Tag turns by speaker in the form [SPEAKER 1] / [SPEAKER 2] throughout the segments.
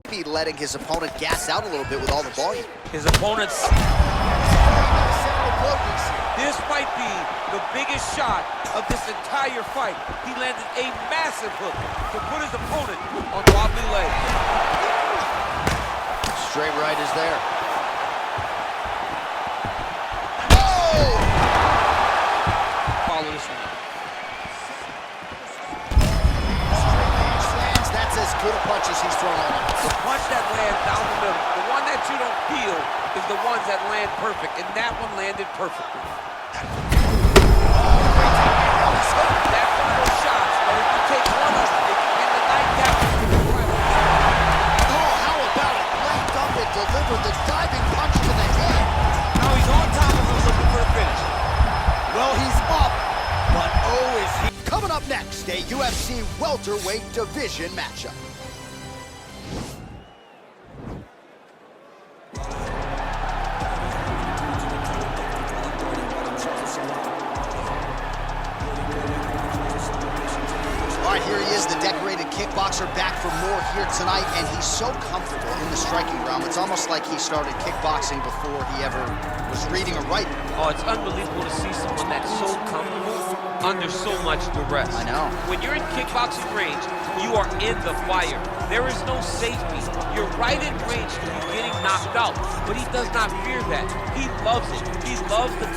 [SPEAKER 1] Maybe letting his opponent gas out a little bit with all the volume.
[SPEAKER 2] His opponent's... This might be the biggest shot of this entire fight. He landed a massive hook to put his opponent on wobbly legs.
[SPEAKER 1] Straight right is there.
[SPEAKER 2] Follow this one.
[SPEAKER 1] That's as good a punch as he's thrown on him.
[SPEAKER 2] The punch that lands down the middle, the one that you don't feel, is the ones that land perfect, and that one landed perfectly. That's one of those shots that if you take one of them, it can end the nightcap.
[SPEAKER 1] Oh, how about it? Blanked up and delivered the diving punch to the head.
[SPEAKER 2] Now he's on top of him looking for the finish.
[SPEAKER 1] Well, he's up, but oh, is he? Coming up next, a UFC welterweight division matchup. All right, here he is, the decorated kickboxer, back for more here tonight, and he's so comfortable in the striking realm. It's almost like he started kickboxing before he ever was reading or writing.
[SPEAKER 2] Oh, it's unbelievable to see someone that's so comfortable under so much duress.
[SPEAKER 1] I know.
[SPEAKER 2] When you're in kickboxing range, you are in the fire. There is no safety. You're right in range to be getting knocked out, but he does not fear that. He loves it. He loves the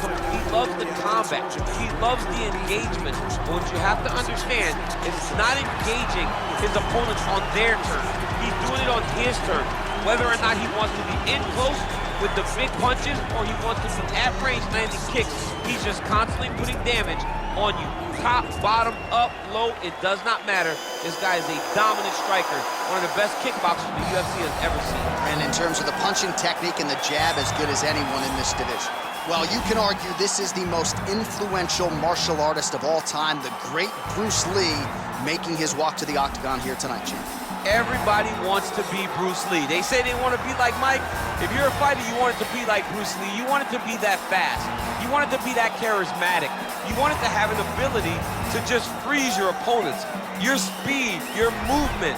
[SPEAKER 2] combat. He loves the engagement. But what you have to understand is it's not engaging his opponents on their turn. He's doing it on his turn. Whether or not he wants to be in close with the big punches or he wants to be at range landing kicks, he's just constantly putting damage on you. Top, bottom, up, low, it does not matter. This guy is a dominant striker, one of the best kickboxers the UFC has ever seen.
[SPEAKER 1] And in terms of the punching technique and the jab, as good as anyone in this division. Well, you can argue this is the most influential martial artist of all time, the great Bruce Lee, making his walk to the octagon here tonight, champ.
[SPEAKER 2] Everybody wants to be Bruce Lee. They say they want to be like Mike. If you're a fighter, you want it to be like Bruce Lee. You want it to be that fast. You want it to be that charismatic. You want it to have an ability to just freeze your opponents. Your speed, your movement,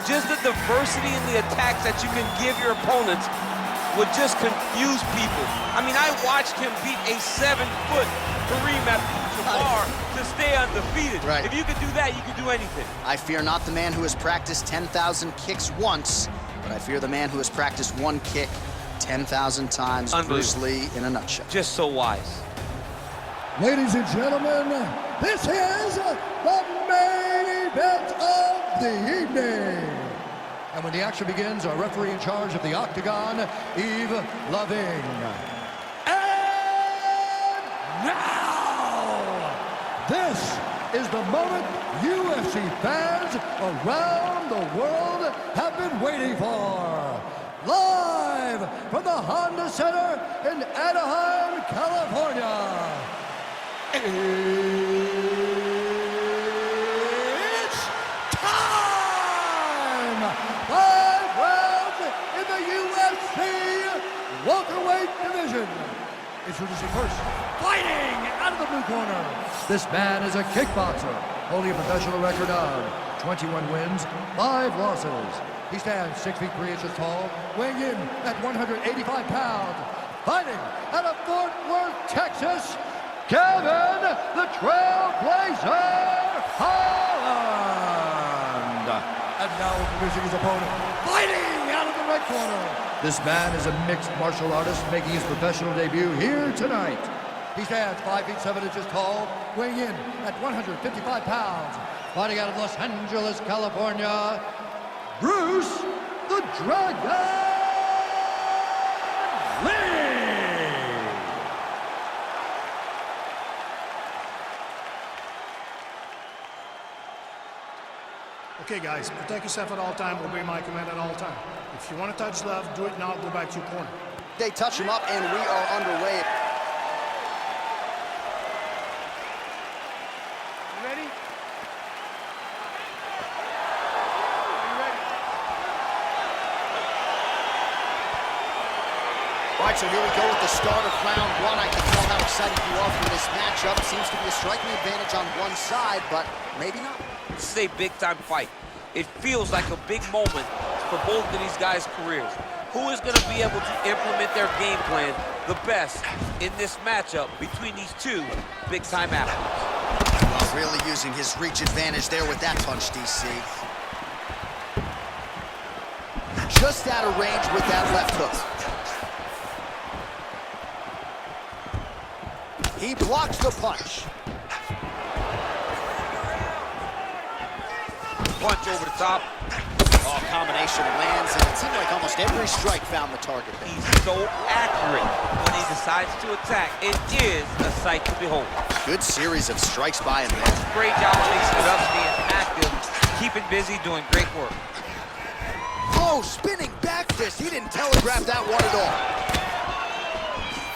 [SPEAKER 2] just the diversity in the attacks that you can give your opponents would just confuse people. I mean, I watched him beat a 7-foot Kareem Abdul-Jabbar to stay undefeated.
[SPEAKER 1] Right.
[SPEAKER 2] If you could do that, you could do anything.
[SPEAKER 1] I fear not the man who has practiced 10,000 kicks once, but I fear the man who has practiced one kick 10,000 times. Bruce Lee in a nutshell.
[SPEAKER 2] Just so wise.
[SPEAKER 3] Ladies and gentlemen, this is the main event of the evening. And when the action begins, our referee in charge of the octagon, Yves Loving. And now, this is the moment UFC fans around the world have been waiting for. Live from the Honda Center in Anaheim, California. It's time! 5 rounds in the UFC welterweight division. Introducing first, fighting out of the blue corner. This man is a kickboxer, holding a professional record of 21 wins, 5 losses. He stands 6 feet 3 inches tall, weighing in at 185 pounds. Fighting out of Fort Worth, Texas, Kevin the Trailblazer Holland. And now introducing his opponent, fighting out of the red corner. This man is a mixed martial artist making his professional debut here tonight. He stands 5 feet 7 inches tall, weighing in at 155 pounds. Fighting out of Los Angeles, California, Bruce the Dragon Lee.
[SPEAKER 4] Okay, guys, protect yourself at all time, obey my command at all time. If you want to touch left, do it now, go back to your corner.
[SPEAKER 1] They touch him up, and we are underway.
[SPEAKER 4] You ready? Are you ready?
[SPEAKER 1] All right, so here we go with the start of round 1. I can tell how excited you are for this matchup. Seems to be a striking advantage on one side, but maybe not.
[SPEAKER 2] This is a big-time fight. It feels like a big moment for both of these guys' careers. Who is going to be able to implement their game plan the best in this matchup between these two big-time athletes?
[SPEAKER 1] Well, really using his reach advantage there with that punch, DC. Just out of range with that left hook. He blocks the punch.
[SPEAKER 2] Punch over the top.
[SPEAKER 1] Oh, combination lands, and it seemed like almost every strike found the target there.
[SPEAKER 2] He's so accurate when he decides to attack. It is a sight to behold.
[SPEAKER 1] Good series of strikes by him there.
[SPEAKER 2] Great job of mixing it up, staying active, keeping busy, doing great work.
[SPEAKER 1] Oh, spinning back fist. He didn't telegraph that one at all.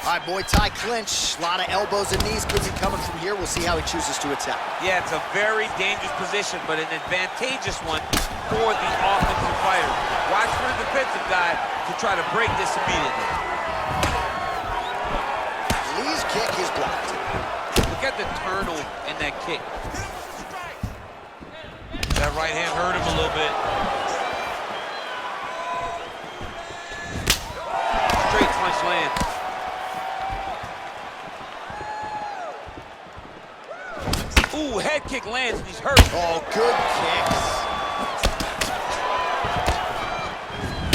[SPEAKER 1] All right, Muay Thai clinch. A lot of elbows and knees could be coming from here. We'll see how he chooses to attack.
[SPEAKER 2] Yeah, it's a very dangerous position, but an advantageous one for the offensive fighter. Watch for the defensive guy to try to break this immediately.
[SPEAKER 1] Lee's kick is blocked.
[SPEAKER 2] Look at the turtle in that kick. That right hand hurt him a little bit. Straight punch lands. Ooh, head kick lands and he's hurt.
[SPEAKER 1] Oh, good kicks.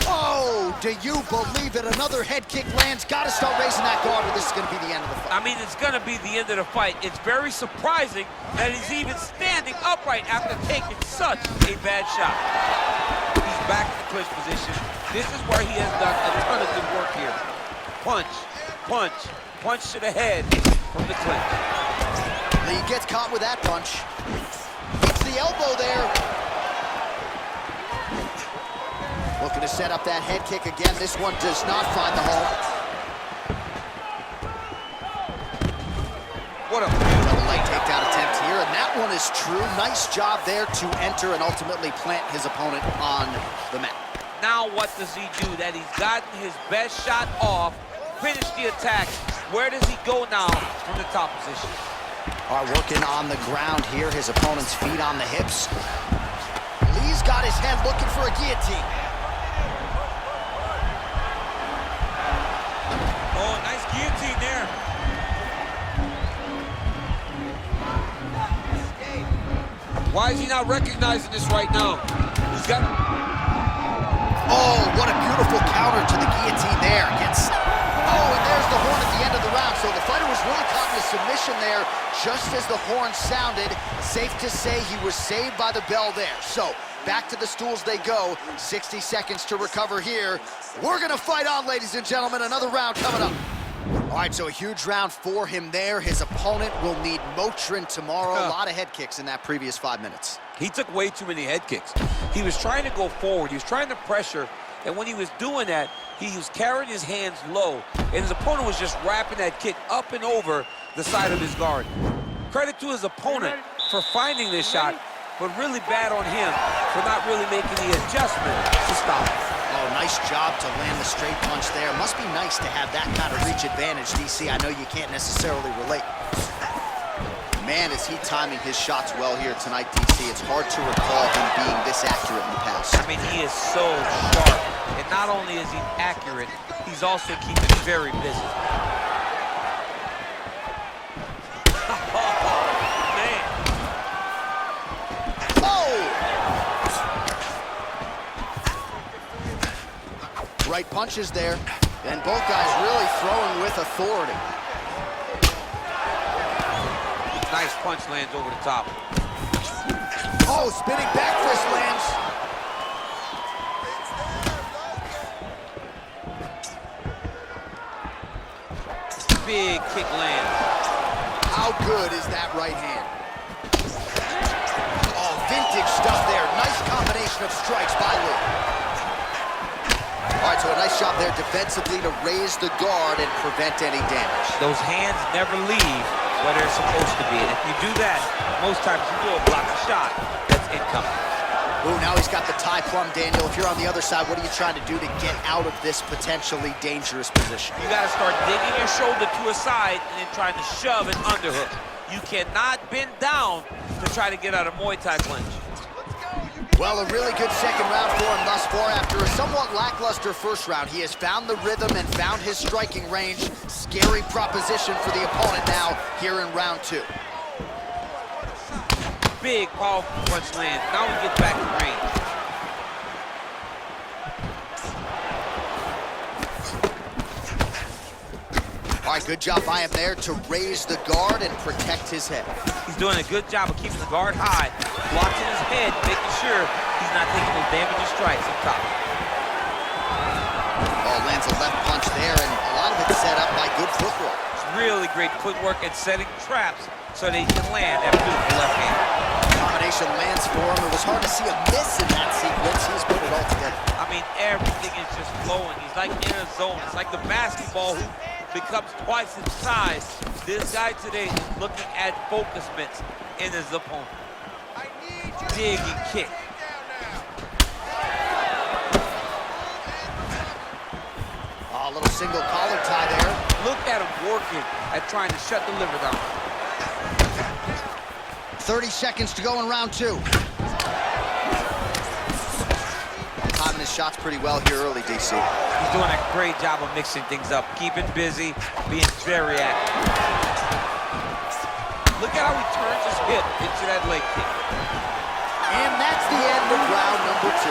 [SPEAKER 1] Oh, do you believe it? Another head kick lands. Got to start raising that guard or this is going to be the end of the fight.
[SPEAKER 2] I mean, it's going to be the end of the fight. It's very surprising that he's even standing upright after taking such a bad shot. He's back in the clinch position. This is where he has done a ton of good work here. Punch, punch, punch to the head from the clinch.
[SPEAKER 1] Lee gets caught with that punch. Hits the elbow there. Looking to set up that head kick again. This one does not find the hole.
[SPEAKER 2] What a
[SPEAKER 1] Double leg takedown attempt here, and that one is true. Nice job there to enter and ultimately plant his opponent on the mat.
[SPEAKER 2] Now what does he do? That he's gotten his best shot off, finished the attack. Where does he go now from the top position?
[SPEAKER 1] All right, working on the ground here. His opponent's feet on the hips. Lee's got his head looking for a guillotine.
[SPEAKER 2] Oh, nice guillotine there. Why is he not recognizing this right now? He's got...
[SPEAKER 1] Oh, what a beautiful counter to the guillotine there. Gets... Oh, and there's the horn at the end of the round. So the fighter was really caught in a submission there just as the horn sounded. Safe to say he was saved by the bell there. So back to the stools they go. 60 seconds to recover here. We're going to fight on, ladies and gentlemen. Another round coming up. All right, so a huge round for him there. His opponent will need Motrin tomorrow. A lot of head kicks in that previous 5 minutes.
[SPEAKER 2] He took way too many head kicks. He was trying to go forward. He was trying to pressure. And when he was doing that, he was carrying his hands low. And his opponent was just wrapping that kick up and over the side of his guard. Credit to his opponent for finding this shot, but really bad on him for not really making the adjustment to stop it.
[SPEAKER 1] Oh, nice job to land the straight punch there. Must be nice to have that kind of reach advantage, DC. I know you can't necessarily relate. Man, is he timing his shots well here tonight, DC. It's hard to recall him being this accurate in the past.
[SPEAKER 2] I mean, he is so sharp. And not only is he accurate, he's also keeping very busy.
[SPEAKER 1] Right punches there, and both guys really throwing with authority.
[SPEAKER 2] Nice punch lands over the top.
[SPEAKER 1] Oh, spinning back fist lands.
[SPEAKER 2] Big kick lands.
[SPEAKER 1] How good is that right hand? Oh, vintage stuff there. Nice combination of strikes by Lee. All right, so a nice job there defensively to raise the guard and prevent any damage.
[SPEAKER 2] Those hands never leave where they're supposed to be. And if you do that, most times you do a block shot that's incoming.
[SPEAKER 1] Ooh, now he's got the tie plum, Daniel. If you're on the other side, what are you trying to do to get out of this potentially dangerous position?
[SPEAKER 2] You got to start digging your shoulder to a side and then trying to shove an underhook. You cannot bend down to try to get out of Muay Thai clinch.
[SPEAKER 3] Let's go, you
[SPEAKER 1] Well, a really good second round for him thus far. After a somewhat lackluster first round, he has found the rhythm and found his striking range. Scary proposition for the opponent now here in round 2.
[SPEAKER 2] Big, powerful punch lands. Now we get back to range.
[SPEAKER 1] All right, good job by him there to raise the guard and protect his head.
[SPEAKER 2] He's doing a good job of keeping the guard high, blocking his head, making sure he's not taking those damaging strikes up top.
[SPEAKER 1] Oh, lands a left punch there, and a lot of it set up by good footwork.
[SPEAKER 2] It's really great footwork and setting traps so that he can land that beautiful left hand.
[SPEAKER 1] Combination lands for him. It was hard to see a miss in that sequence. He's put it all together.
[SPEAKER 2] I mean, everything is just flowing. He's like in a zone. It's like the basketball who becomes twice his size. This guy today is looking at focusments in his opponent. Dig and kick.
[SPEAKER 1] Oh, a little single collar tie there.
[SPEAKER 2] Look at him working at trying to shut the liver down.
[SPEAKER 1] 30 seconds to go in round 2. Timing his shots pretty well here early, DC.
[SPEAKER 2] He's doing a great job of mixing things up, keeping busy, being very active. Look at how he turns his hip into that leg kick.
[SPEAKER 1] And that's the end of round number 2.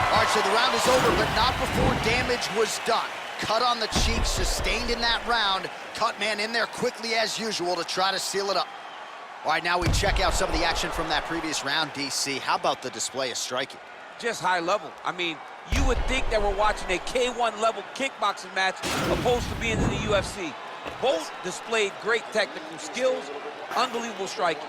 [SPEAKER 1] All right, so the round is over, but not before damage was done. Cut on the cheek, sustained in that round. Cut man in there quickly as usual to try to seal it up. All right, now we check out some of the action from that previous round, DC. How about the display of striking?
[SPEAKER 2] Just high level. I mean, you would think that we're watching a K1 level kickboxing match opposed to being in the UFC. Both displayed great technical skills, unbelievable striking.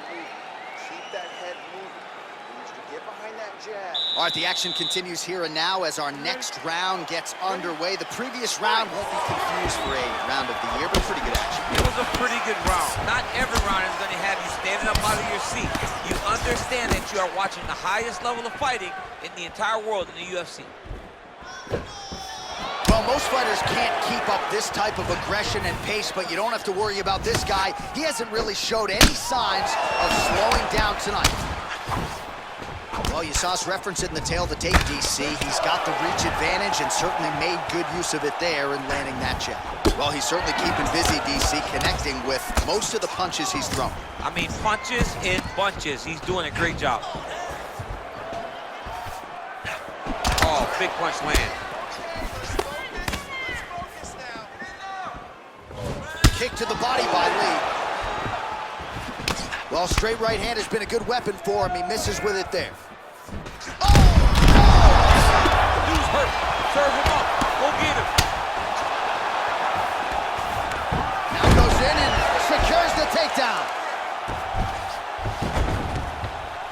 [SPEAKER 5] Keep that head moving. He needs to get behind that jab.
[SPEAKER 1] All right, the action continues here and now as our next round gets underway. The previous round won't be confused for a round of the year, but pretty good action.
[SPEAKER 2] It was a pretty good round. Not every round is going to have you standing up out of your seat. You understand that you are watching the highest level of fighting in the entire world in the UFC.
[SPEAKER 1] Well, most fighters can't keep up this type of aggression and pace, but you don't have to worry about this guy. He hasn't really showed any signs of slowing down tonight. Well, you saw us reference it in the tail of the tape, DC. He's got the reach advantage and certainly made good use of it there in landing that jab. Well, he's certainly keeping busy, DC, connecting with most of the punches he's thrown.
[SPEAKER 2] I mean, punches in bunches. He's doing a great job. Oh, big punch land.
[SPEAKER 1] Kick to the body by Lee. Well, straight right hand has been a good weapon for him. He misses with it there. Oh!
[SPEAKER 2] Dude's hurt. Serve him up. Go get him.
[SPEAKER 1] Now goes in and secures the takedown.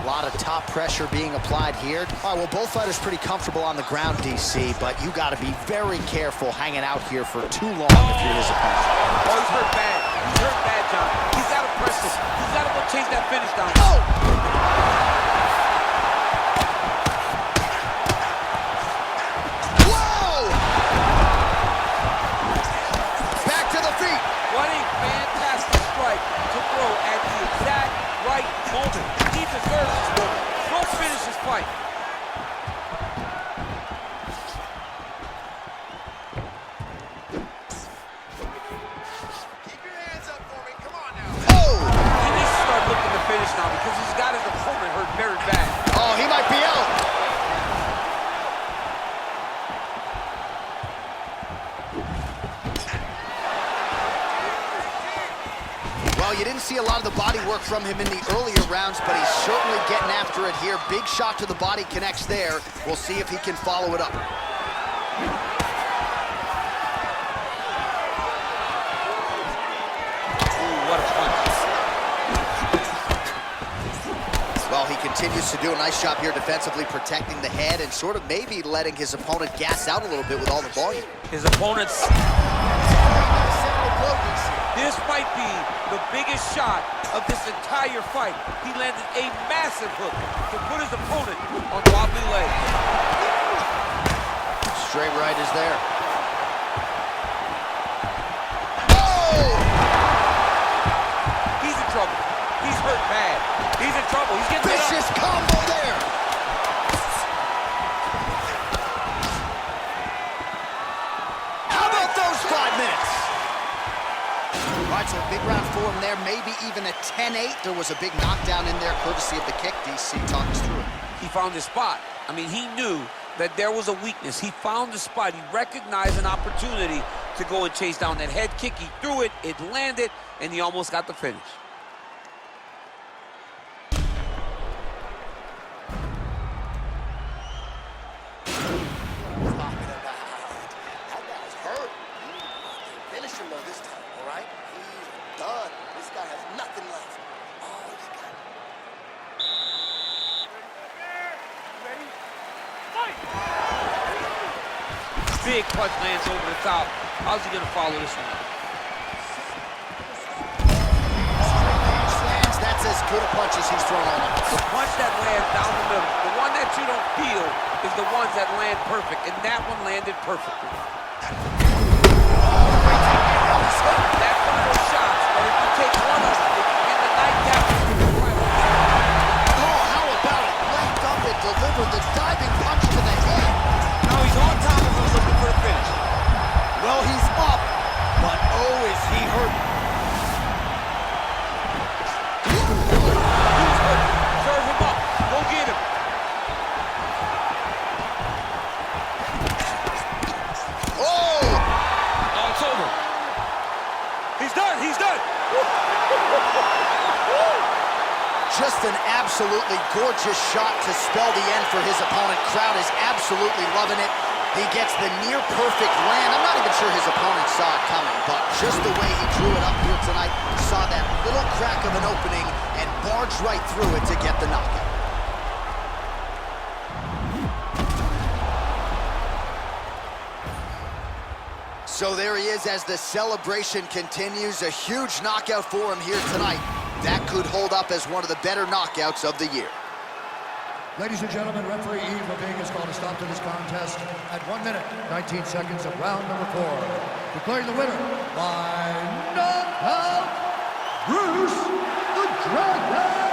[SPEAKER 1] A lot of top pressure being applied here. All right, well, both fighters pretty comfortable on the ground, DC, but you got to be very careful hanging out here for too long if you're his opponent.
[SPEAKER 2] Oh, he's hurt bad. He's hurt bad, John. He's got to press him. He's got to go chase that finish down.
[SPEAKER 1] Oh! Whoa! Back to the feet.
[SPEAKER 2] What a fantastic strike to throw at the exact right moment. He deserves this moment. Go finish this fight.
[SPEAKER 5] Keep your hands up for me. Come on now.
[SPEAKER 1] Oh!
[SPEAKER 2] He needs to start looking to finish now because he's got his opponent hurt very bad.
[SPEAKER 1] Oh, he might be out. Well, you didn't see a lot of the body work from him in the earlier rounds, but he's certainly getting after it here. Big shot to the body connects there. We'll see if he can follow it up.
[SPEAKER 2] Ooh, what a punch.
[SPEAKER 1] Well, he continues to do a nice job here defensively, protecting the head and sort of maybe letting his opponent gas out a little bit with all the volume.
[SPEAKER 2] His opponent's... This might be the biggest shot of this entire fight. He landed a massive hook to put his opponent on wobbly legs.
[SPEAKER 1] Straight right is there. Oh!
[SPEAKER 2] He's in trouble. He's hurt bad. He's in trouble. He's getting hit up.
[SPEAKER 1] Vicious combo there. All right, so a big round for him there, maybe even a 10-8. There was a big knockdown in there, courtesy of the kick. DC, talk us through it.
[SPEAKER 2] He found his spot. I mean, he knew that there was a weakness. He found the spot. He recognized an opportunity to go and chase down that head kick. He threw it, it landed, and he almost got the finish. Big punch lands over the top. How's he gonna follow this one up?
[SPEAKER 1] That's as good a punch as he's thrown all night.
[SPEAKER 2] The punch that lands down the middle, the one that you don't feel, is the ones that land perfect, and that one landed perfectly. That's one of those shots that if you take one of them, in the nightcap,
[SPEAKER 1] oh, how about it? Left up and delivered the diving punch to the head.
[SPEAKER 2] now he's on top of him looking for the finish.
[SPEAKER 1] Well, he's up, but oh, is he hurt.
[SPEAKER 2] He's hurt. Serve him up. Go get him.
[SPEAKER 1] Oh!
[SPEAKER 2] Oh, it's over. He's done. He's done.
[SPEAKER 1] Just an absolutely gorgeous shot to spell the end for his opponent. Crowd is absolutely loving it. He gets the near-perfect land. I'm not even sure his opponent saw it coming, but just the way he drew it up here tonight, saw that little crack of an opening and barged right through it to get the knockout. So there he is as the celebration continues. A huge knockout for him here tonight. That could hold up as one of the better knockouts of the year.
[SPEAKER 3] Ladies and gentlemen, referee Yves Levine has called a stop to this contest at 1 minute, 19 seconds of round number 4. Declaring the winner by knockout, Bruce the Dragon